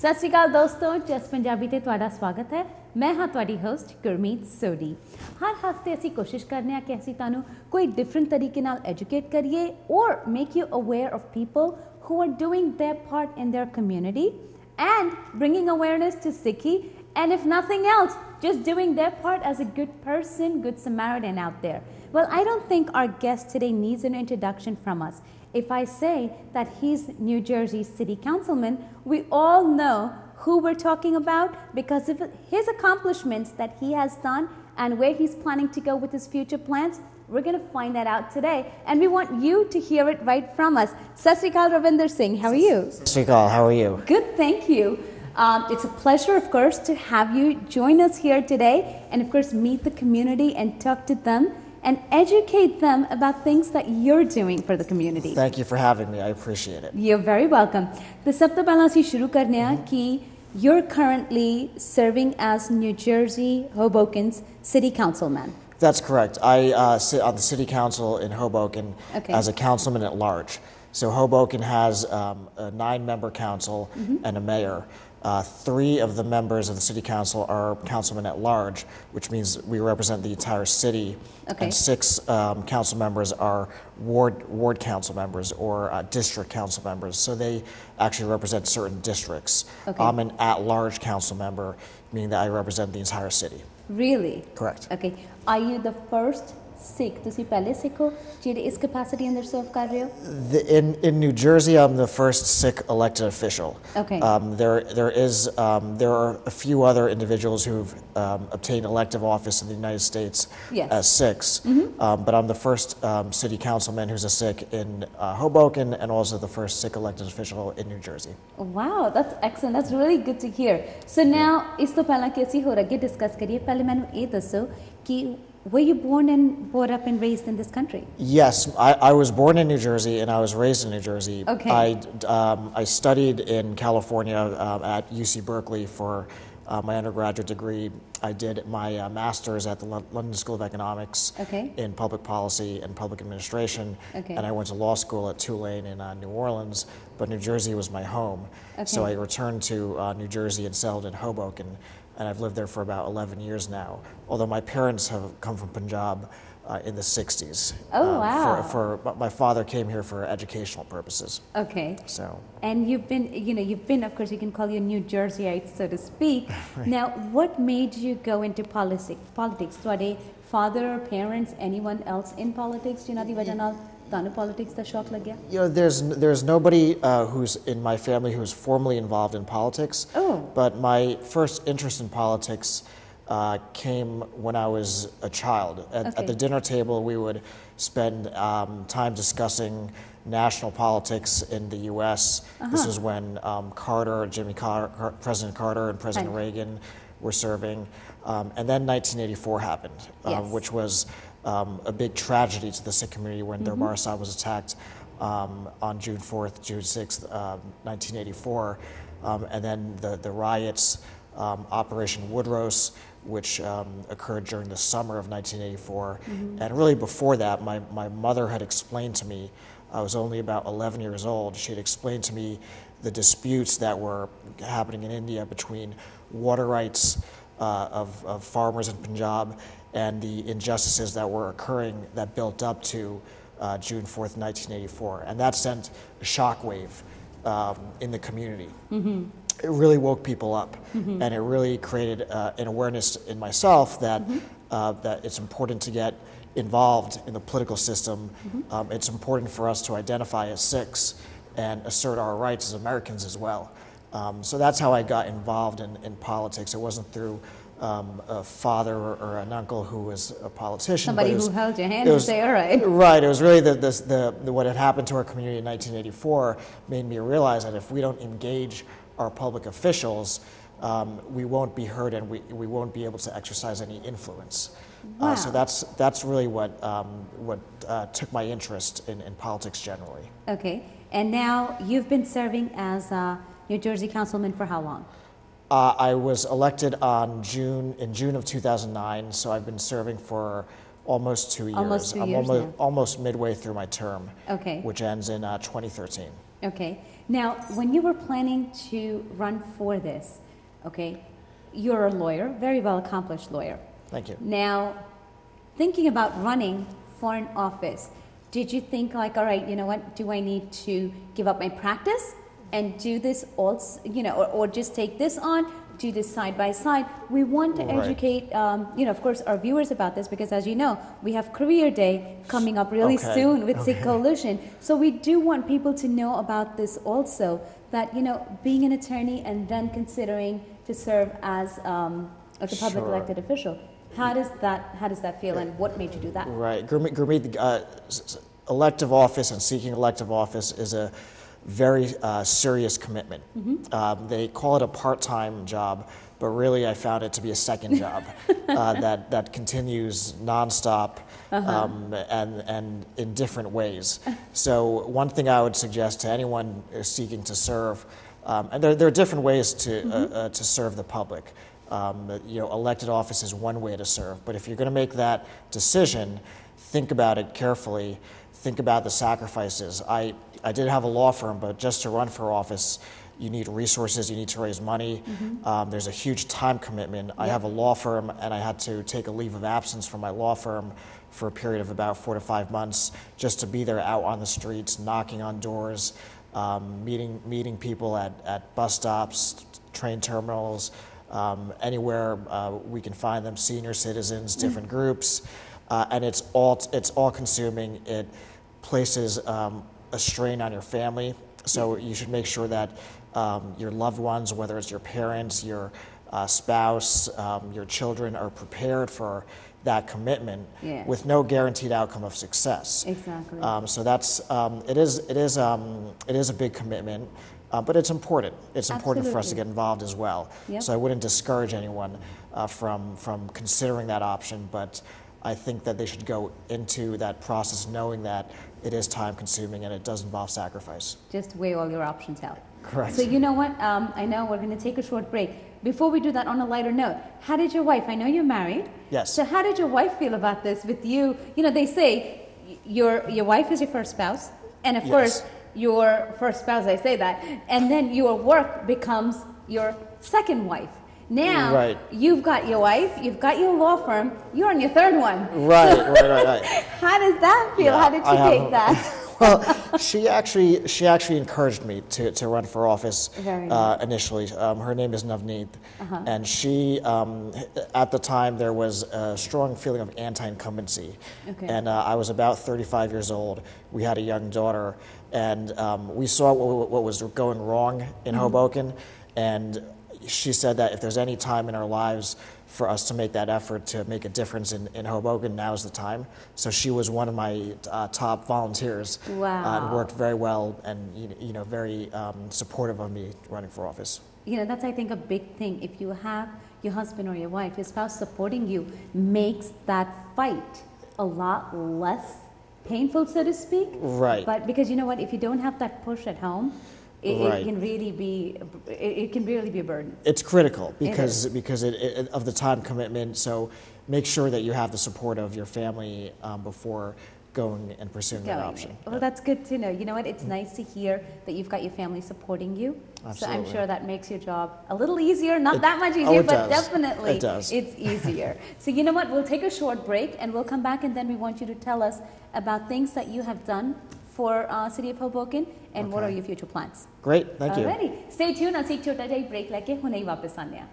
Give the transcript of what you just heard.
सत श्री अकाल दोस्तों, जस पंजाबी ते तुहाडा स्वागत है। मैं हाँ तुहाडी होस्ट गुरमीत सोडी। हर हफ्ते असी कोशिश करने कि असी तुहानू कोई डिफरेंट तरीके नाल एजुकेट करिए और make you aware of people who are doing their part in their community and bringing awareness to Sikhi, and if nothing else, just doing their part as a good person, good Samaritan out there. Well, I don't think our guest today needs an introduction from us. If I say that he's New Jersey City Councilman, we all know who we're talking about because of his accomplishments that he has done and where he's planning to go with his future plans. We're going to find that out today, and we want you to hear it right from us. Sat Sri Akal, Ravinder Singh. How are you? Sat Sri Akal, how are you? Good, thank you. It's a pleasure, of course, to have you join us here today and, of course, meet the community and talk to them and educate them about things that you're doing for the community. Thank you for having me. I appreciate it. You're very welcome. The sab to pehla assi shuru karne a ki you're currently serving as New Jersey Hoboken's city councilman. That's correct. I sit on the city council in Hoboken as a councilman at large. So Hoboken has a 9-member council and a mayor. 3 of the members of the city council are councilmen at large, which means we represent the entire city. And 6 council members are ward council members or district council members. So they actually represent certain districts. I'm an at-large council member, meaning that I represent the entire city. Really? Correct. Okay. Are you the first Sikh? Tusi pehle Sikh ho jehde is capacity andar serve kar rahe ho? In New Jersey, I'm the first Sikh elected official. Okay. There are a few other individuals who've obtained elective office in the United States as Sikhs, but I'm the first city councilman who's a Sikh in Hoboken, and also the first Sikh elected official in New Jersey. Wow, that's excellent. That's really good to hear. So now, is to pehla ki assi hor agge discuss kariye, pehle mainu ye dasso ki were you born and brought up and raised in this country? Yes, I was born in New Jersey and I was raised in New Jersey. Okay. I studied in California at UC Berkeley for my undergraduate degree. I did my master's at the London School of Economics in public policy and public administration, and I went to law school at Tulane in New Orleans, but New Jersey was my home. So I returned to New Jersey and settled in Hoboken. And I've lived there for about 11 years now, although my parents have come from Punjab in the 60s. Oh, wow. My father came here for educational purposes. Okay. So. And you've been, of course, you can call you New Jerseyite, so to speak. Now, what made you go into politics? ਤੁਹਾਡੇ father, parents, anyone else in politics? ਜਿਨ੍ਹਾਂ ਦੀ ਵਜ੍ਹਾ ਨਾਲ ਤੁਹਾਨੂੰ politics ਦਾ ਸ਼ੌਕ ਲੱਗਿਆ? You know, there's nobody who's in my family who's formally involved in politics. Oh. But my first interest in politics came when I was a child. At the dinner table, we would spend time discussing national politics in the U.S. This was when President Carter and President Reagan were serving. And then 1984 happened, which was a big tragedy to the Sikh community when Darbar Sahib was attacked on June 4th, June 6th, 1984. And then the riots, Operation Woodrose, which occurred during the summer of 1984. And really before that, my mother had explained to me, I was only about 11 years old, she had explained to me the disputes that were happening in India between water rights of farmers in Punjab and the injustices that were occurring that built up to June 4th, 1984. And that sent a shockwave in the community. It really woke people up, and it really created an awareness in myself that it's important to get involved in the political system. It's important for us to identify as Sikhs and assert our rights as Americans as well. So that's how I got involved in politics. It wasn't through a father or an uncle who was a politician. Somebody who held your hand and say, all right. Right. It was really what had happened to our community in 1984 made me realize that if we don't engage our public officials, we won't be heard and we won't be able to exercise any influence. Wow. So that's really what took my interest in politics generally. Okay. And now you've been serving as a New Jersey councilman for how long? I was elected in June of 2009, so I've been serving for almost 2 years. Almost 2 years I'm almost midway through my term, which ends in 2013. Okay. Now, when you were planning to run for this, okay, you're a lawyer, very well accomplished lawyer. Thank you. Now, thinking about running for an office, did you think like, all right, you know what, do I need to give up my practice and do this also, you know, or just take this on, do this side by side? We want to educate, you know, of course, our viewers about this because, as you know, we have Career Day coming up really soon with Sikh Coalition. So we do want people to know about this also, that, you know, being an attorney and then considering to serve as a public elected official. How does that feel, and what made you do that? Right, Gurmeet, elective office and seeking elective office is a very serious commitment. They call it a part-time job, but really I found it to be a second job that continues nonstop and in different ways. So one thing I would suggest to anyone seeking to serve, and there are different ways to serve the public. You know, elected office is one way to serve, but if you're going to make that decision, think about it carefully. Think about the sacrifices. I did have a law firm, but just to run for office, you need resources, you need to raise money. There's a huge time commitment. I have a law firm, and I had to take a leave of absence from my law firm for a period of about 4 to 5 months just to be there out on the streets, knocking on doors, meeting people at bus stops, train terminals, anywhere we can find them, senior citizens, different groups, and it's all consuming. It places a strain on your family, so you should make sure that your loved ones, whether it's your parents, your spouse, your children, are prepared for that commitment with no guaranteed outcome of success. Exactly. So that's it is a big commitment. But it's important. It's important for us to get involved as well. So I wouldn't discourage anyone from considering that option, but I think that they should go into that process knowing that it is time consuming and it does involve sacrifice. Just weigh all your options out. Correct. So you know what, I know we're going to take a short break. Before we do that, on a lighter note, how did your wife, I know you're married. Yes. So how did your wife feel about this with you? You know, they say your wife is your first spouse, and of course, your first spouse, I say that, and then your work becomes your second wife. Now, you've got your wife, you've got your law firm, you're on your third one. Right. How does that feel? How did she take that? Well, she actually encouraged me to run for office initially. Her name is Navneet, and she, at the time, there was a strong feeling of anti-incumbency. And I was about 35 years old. We had a young daughter, and we saw what was going wrong in Hoboken, and she said that if there's any time in our lives for us to make that effort to make a difference in Hoboken, now's the time. So she was one of my top volunteers. And worked very well and very supportive of me running for office. You know, that's, I think, a big thing. If you have your husband or your wife, your spouse supporting you, makes that fight a lot less painful, so to speak. Right. But because you know what, if you don't have that push at home, it can really be a burden. It's critical because of the time commitment. So make sure that you have the support of your family before going and pursuing that option. Well, that's good to know. You know what? It's nice to hear that you've got your family supporting you. Absolutely. So I'm sure that makes your job a little easier. Not that much easier, but definitely it's easier. So you know what? We'll take a short break and we'll come back, and then we want you to tell us about things that you have done for City of Hoboken and what are your future plans. Great, thank you. Alrighty. Stay tuned. I'll take a break like hunai wapas aane.